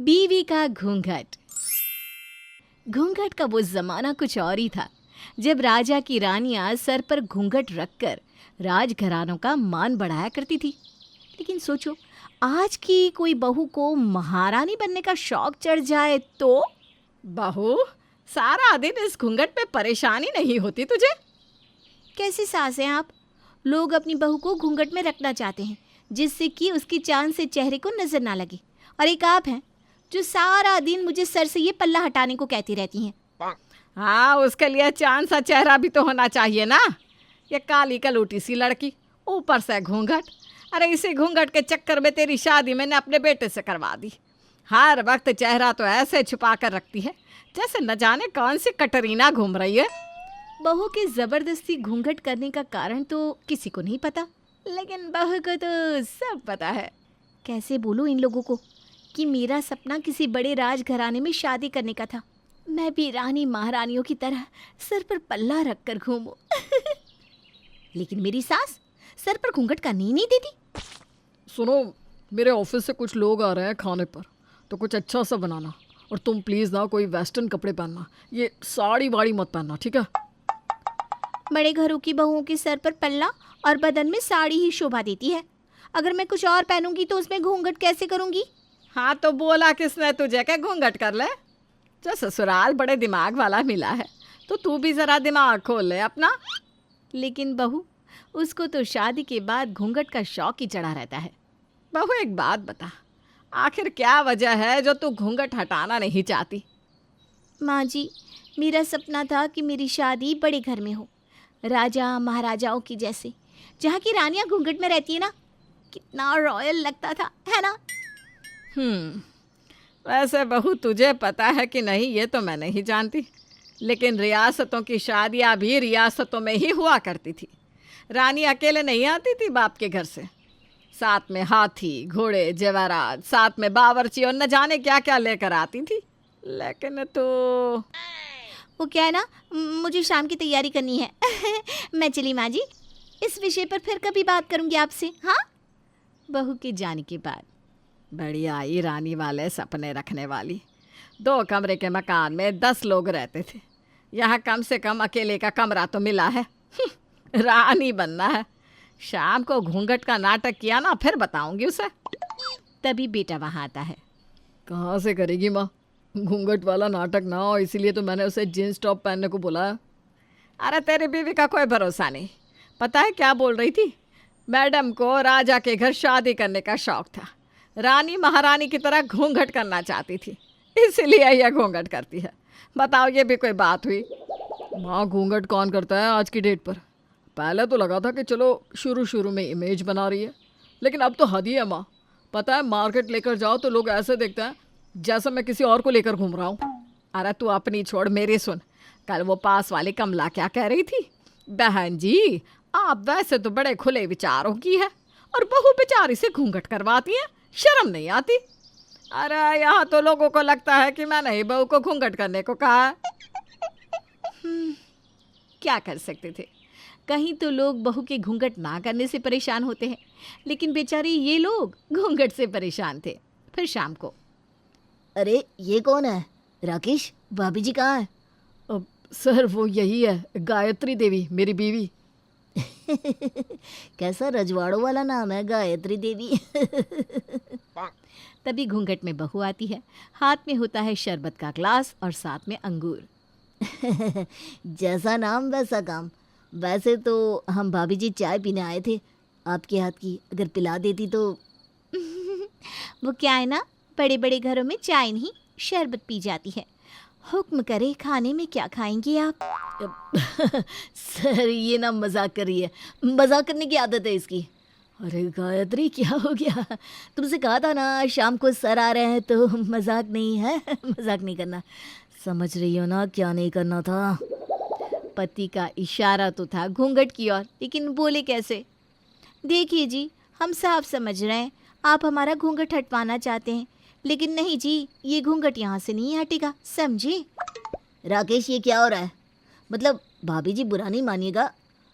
बीवी का घूंघट। घूंघट का वो जमाना कुछ और ही था जब राजा की रानियां सर पर घूंघट रखकर राजघरानों का मान बढ़ाया करती थी। लेकिन सोचो, आज की कोई बहू को महारानी बनने का शौक चढ़ जाए तो? बहू, सारा दिन इस घूंघट में परेशानी नहीं होती तुझे? कैसी सास हैं आप? लोग अपनी बहू को घूंघट में रखना चाहते हैं जिससे कि उसकी चांद से चेहरे को नजर ना लगे, और एक आप हैं जो सारा दिन मुझे सर से ये पल्ला हटाने को कहती रहती हैं। हाँ, उसके लिए चांद सा चेहरा भी तो होना चाहिए ना। ये काली कलूटी सी लड़की, ऊपर से घूंघट। अरे इसी घूंघट के चक्कर में तेरी शादी मैंने अपने बेटे से करवा दी। हर वक्त चेहरा तो ऐसे छुपा कर रखती है जैसे न जाने कौन सी कटरीना घूम रही है। बहू के जबरदस्ती घूंघट करने का कारण तो किसी को नहीं पता, लेकिन बहू को तो सब पता है। कैसे बोलूं इन लोगों को कि मेरा सपना किसी बड़े राजघराने में शादी करने का था। मैं भी रानी महारानियों की तरह सर पर पल्ला रख कर घूमूं। लेकिन मेरी सास सर पर घूंघट करने ही नहीं देती। सुनो, मेरे ऑफिस से कुछ लोग आ रहे हैं खाने पर, तो कुछ अच्छा सा बनाना। और तुम प्लीज़ ना कोई वेस्टर्न कपड़े पहनना, ये साड़ी वाड़ी मत पहनना, ठीक है? बड़े घरों की बहुओं के सर पर पल्ला और बदन में साड़ी ही शोभा देती है। अगर मैं कुछ और पहनूंगी तो उसमें घूंघट कैसे करूंगी? हाँ, तो बोला किसने तुझे क्या घूंघट कर ले? जो ससुराल बड़े दिमाग वाला मिला है, तो तू भी ज़रा दिमाग खोल ले अपना। लेकिन बहू, उसको तो शादी के बाद घूंघट का शौक ही चढ़ा रहता है। बहू, एक बात बता, आखिर क्या वजह है जो तू घूंघट हटाना नहीं चाहती? माँ जी, मेरा सपना था कि मेरी शादी बड़े घर में हो, राजा महाराजाओं की जैसे, जहाँ की रानियाँ घूंघट में रहती है ना। कितना रॉयल लगता था, है ना? वैसे बहू, तुझे पता है कि नहीं ये तो मैं नहीं जानती, लेकिन रियासतों की शादियाँ भी रियासतों में ही हुआ करती थी। रानी अकेले नहीं आती थी बाप के घर से, साथ में हाथी घोड़े जेवरात, साथ में बावर्ची और न जाने क्या क्या लेकर आती थी। लेकिन तो वो क्या है ना, मुझे शाम की तैयारी करनी है। मैं चली माँ जी, इस विषय पर फिर कभी बात करूँगी आपसे। हाँ? बहू के जाने के बाद बढ़िया आई रानी वाले सपने रखने वाली। 2 कमरे के मकान में 10 लोग रहते थे, यहाँ कम से कम अकेले का कमरा तो मिला है। रानी बनना है। शाम को घूंघट का नाटक किया ना, फिर बताऊंगी उसे। तभी बेटा वहाँ आता है। कहाँ से करेगी माँ? घूंघट वाला नाटक ना हो, इसीलिए तो मैंने उसे जीन्स टॉप पहनने को बोला। अरे तेरी बीवी का कोई भरोसा नहीं। पता है क्या बोल रही थी? मैडम को राजा के घर शादी करने का शौक था, रानी महारानी की तरह घूंघट करना चाहती थी, इसीलिए यह घूंघट करती है। बताओ, ये भी कोई बात हुई? माँ, घूंघट कौन करता है आज की डेट पर? पहले तो लगा था कि चलो शुरू में इमेज बना रही है, लेकिन अब तो हद ही है माँ। पता है, मार्केट लेकर जाओ तो लोग ऐसे देखते हैं जैसे मैं किसी और को लेकर घूम रहा हूँ। अरे तू अपनी छोड़, मेरी सुन। कल वो पास वाली कमला क्या कह रही थी? बहन जी, आप वैसे तो बड़े खुले विचारों की है, और बहू बेचारी से घूंघट करवाती हैं, शर्म नहीं आती? अरे यहाँ तो लोगों को लगता है कि मैंने ही बहू को घूंघट करने को कहा है। क्या कर सकते थे? कहीं तो लोग बहू के घूंघट ना करने से परेशान होते हैं, लेकिन बेचारी ये लोग घूंघट से परेशान थे। फिर शाम को, अरे ये कौन है? राकेश, भाभी जी कहाँ है? अब सर, वो यही है, गायत्री देवी, मेरी बीवी। कैसा रजवाड़ों वाला नाम है, गायत्री देवी। तभी घूंघट में बहू आती है। हाथ में होता है शरबत का ग्लास और साथ में अंगूर। जैसा नाम वैसा काम। वैसे तो हम भाभी जी चाय पीने आए थे आपके हाथ की, अगर पिला देती तो। वो क्या है ना, बड़े बड़े घरों में चाय नहीं शरबत पी जाती है। हुक्म करे, खाने में क्या खाएंगे आप? सर, ये ना मजाक कर रही है, मजाक करने की आदत है इसकी। अरे गायत्री, क्या हो गया? तुमसे कहा था ना शाम को सर आ रहे हैं, तो मजाक नहीं है। मजाक नहीं करना, समझ रही हो ना क्या नहीं करना था? पति का इशारा तो था घूंघट की ओर, लेकिन बोले कैसे? देखिए जी, हम साफ समझ रहे हैं आप हमारा घूंघट हटवाना चाहते हैं, लेकिन नहीं जी, ये घूंघट यहाँ से नहीं हटेगा, समझे? राकेश, ये क्या हो रहा है? मतलब भाभी जी बुरा नहीं मानिएगा,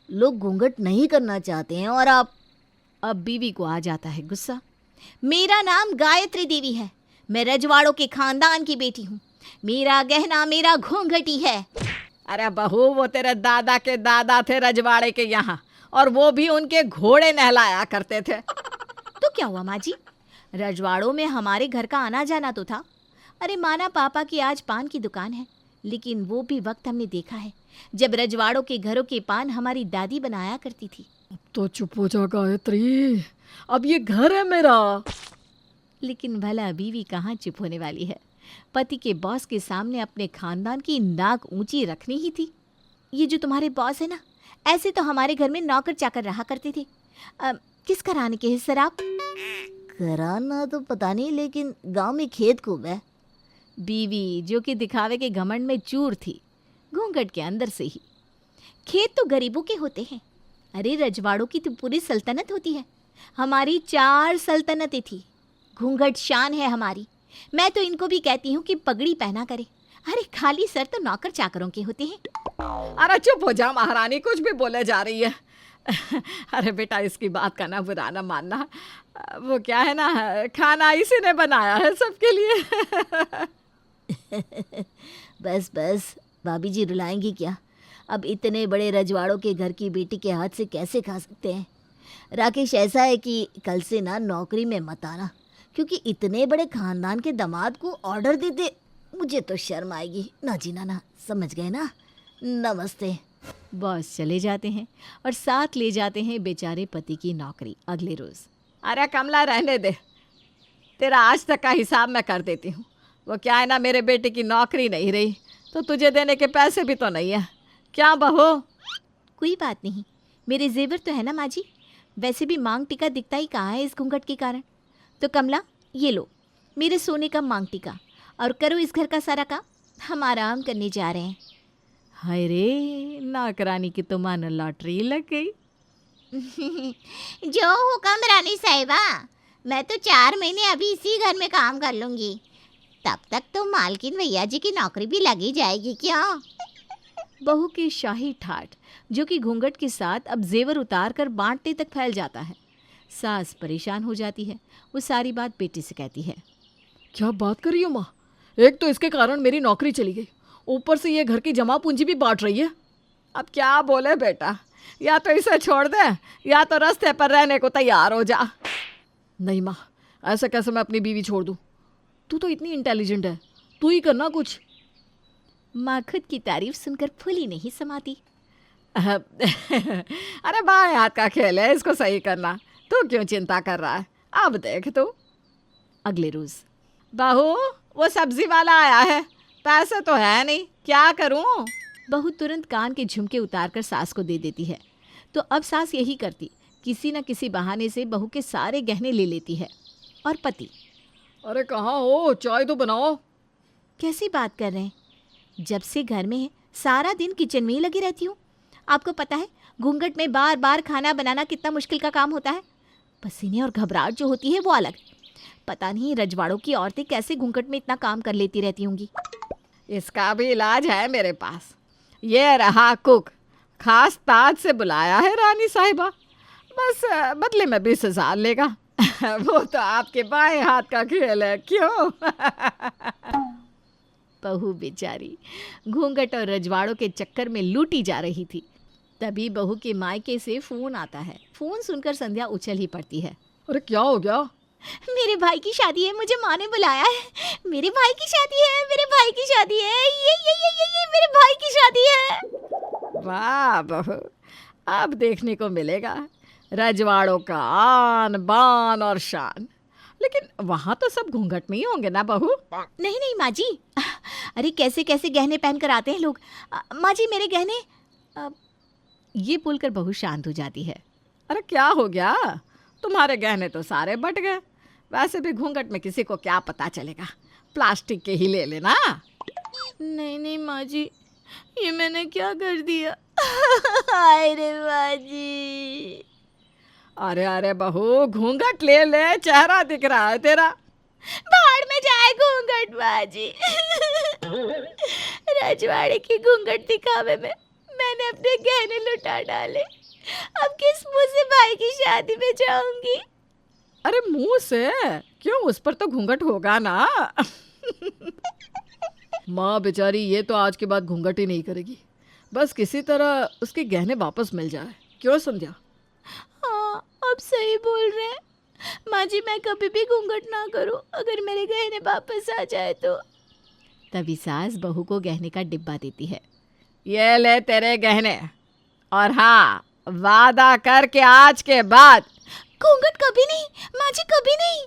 लोग घूंघट नहीं करना चाहते हैं और आप। अब बीवी को आ जाता है गुस्सा। मेरा नाम गायत्री देवी है, मैं रजवाड़ों के खानदान की बेटी हूँ। मेरा गहना मेरा घूंघट ही है। अरे बहू, वो तेरे दादा के दादा थे रजवाड़े के यहाँ, और वो भी उनके घोड़े नहलाया करते थे। तो क्या हुआ माँ जी, रजवाड़ों में हमारे घर का आना जाना तो था। अरे माना पापा की आज पान की दुकान है, लेकिन वो भी वक्त हमने देखा है जब रजवाड़ों के घरों के पान हमारी दादी बनाया करती थी। अब तो चुप हो जा गायत्री, अब ये घर है मेरा। लेकिन भला बीवी कहाँ चुप होने वाली है। पति के बॉस के सामने अपने खानदान की नाक ऊंची रखनी ही थी। ये जो तुम्हारे बॉस है ना, ऐसे तो हमारे घर में नौकर चाकर रहा करते थे। किस घराने के हैं सर आप? कराना तो पता नहीं, लेकिन गांव में खेत खूब है। बीवी जो कि दिखावे के घमंड में चूर थी, घूंघट के अंदर से ही। खेत तो गरीबों के होते हैं। अरे रजवाड़ों की तो पूरी सल्तनत होती है। हमारी 4 सल्तनतें थी। घूंघट शान है हमारी। मैं तो इनको भी कहती हूँ कि पगड़ी पहना करे। अरे खाली सर तो नौकर चाकरों के होते हैं। अरे चुप हो जा महारानी, कुछ भी बोले जा रही है। अरे बेटा, इसकी बात का ना बुरा ना मानना। वो क्या है ना, खाना इसी ने बनाया है सबके लिए। बस बस, भाभी जी रुलाएंगी क्या? अब इतने बड़े रजवाड़ों के घर की बेटी के हाथ से कैसे खा सकते हैं? राकेश, ऐसा है कि कल से ना नौकरी में मत आना, क्योंकि इतने बड़े खानदान के दामाद को ऑर्डर दे दे, मुझे तो शर्म आएगी। ना जी ना, समझ गए ना? नमस्ते। बॉस चले जाते हैं और साथ ले जाते हैं बेचारे पति की नौकरी अगले रोज़। अरे कमला, रहने दे, तेरा आज तक का हिसाब मैं कर देती हूँ। वो क्या है ना, मेरे बेटे की नौकरी नहीं रही तो तुझे देने के पैसे भी तो नहीं है। क्या बहू? कोई बात नहीं, मेरे जेवर तो है ना माँ जी। वैसे भी मांग टीका दिखता ही कहाँ है इस घूंघट के कारण। तो कमला, ये लो मेरे सोने का मांग टीका और करो इस घर का सारा काम। हम आराम करने जा रहे हैं। हाय रे, नौकरानी की तो मानो लॉटरी लग गई। जो हुक्म रानी साहिबा, मैं तो 4 महीने अभी इसी घर में काम कर लूंगी। तब तक तो मालकिन भैया जी की नौकरी भी लगी जाएगी। क्यों? बहू की शाही ठाठ जो कि घूंघट के साथ अब जेवर उतार कर बांटने तक फैल जाता है। सास परेशान हो जाती है। वो सारी बात बेटी से कहती है। क्या बात कर रही हो माँ? एक तो इसके कारण मेरी नौकरी चली गई, ऊपर से ये घर की जमा पूंजी भी बांट रही है। अब क्या बोले बेटा, या तो इसे छोड़ दे या तो रास्ते पर रहने को तैयार हो जा। नहीं माँ, ऐसा कैसे मैं अपनी बीवी छोड़ दूँ? तू तो इतनी इंटेलिजेंट है, तू ही करना कुछ। माँ खुद की तारीफ सुनकर फूली नहीं समाती। अरे बाएं हाथ का खेल है, इसको सही करना। तू क्यों चिंता कर रहा है? अब देख तू। अगले रोज। बहू, वो सब्जी वाला आया है, पैसे तो है नहीं, क्या करूं? बहू तुरंत कान के झुमके उतार कर सास को दे देती है। तो अब सास यही करती, किसी न किसी बहाने से बहू के सारे गहने ले लेती है। और पति, अरे कहाँ हो, चाय तो बनाओ। कैसी बात कर रहे हैं? जब से घर में है सारा दिन किचन में ही लगी रहती हूँ। आपको पता है घूंघट में बार बार खाना बनाना कितना मुश्किल का काम होता है। पसीने और घबराहट जो होती है वो अलग। पता नहीं रजवाड़ों की औरतें कैसे घूंघट में इतना काम कर लेती रहती होंगी। इसका भी इलाज है मेरे पास। ये रहा कुक, खास ताज से बुलाया है रानी साहिबा, बस बदले में 20,000 लेगा। वो तो आपके बाएं हाथ का खेल है, क्यों? बहू बेचारी घूंघट और रजवाड़ों के चक्कर में लूटी जा रही थी। तभी बहू के मायके से फ़ोन आता है। फ़ोन सुनकर संध्या उछल ही पड़ती है। अरे क्या हो गया? मेरे भाई की शादी है, मुझे माँ ने बुलाया है। मेरे भाई की शादी है, मेरे भाई की शादी है, ये मेरे भाई की शादी है। वाह बहू, अब देखने को मिलेगा रजवाड़ों का आन बान और शान। लेकिन वहाँ तो सब घूंघट में ही होंगे ना बहू? नहीं नहीं माँ जी, अरे कैसे कैसे गहने पहन कर आते हैं लोग। माँ जी मेरे गहने। ये बोलकर बहू शांत हो जाती है। अरे क्या हो गया? तुम्हारे गहने तो सारे बट गए। वैसे भी घूंघट में किसी को क्या पता चलेगा, प्लास्टिक के ही ले लेना। नहीं नहीं माँ जी, ये मैंने क्या कर दिया? हाय रे माँ जी। अरे अरे बहू, घूंघट ले ले, चेहरा दिख रहा है तेरा। बाहर में जाए घूंघट माँ जी। रजवाड़े की घूंघट दिखावे में मैंने अपने गहने लुटा डाले। अब किस मुंह से भाई की शादी में जाऊंगी? अरे मुंह से क्यों, उस पर तो घूंघट होगा ना। माँ बेचारी ये तो आज के बाद घूंघट ही नहीं करेगी, बस किसी तरह उसके गहने वापस मिल जाए। क्यों संध्या? हाँ, आप सही बोल रहे हैं। माँ जी, मैं कभी भी घूंघट ना करूँ, अगर मेरे गहने वापस आ जाए तो। तभी सास बहू को गहने का डिब्बा देती है। ये ले तेरे गहने, और हाँ, वादा कर के आज के बाद घूंघट कभी नहीं, माँ जी कभी नहीं।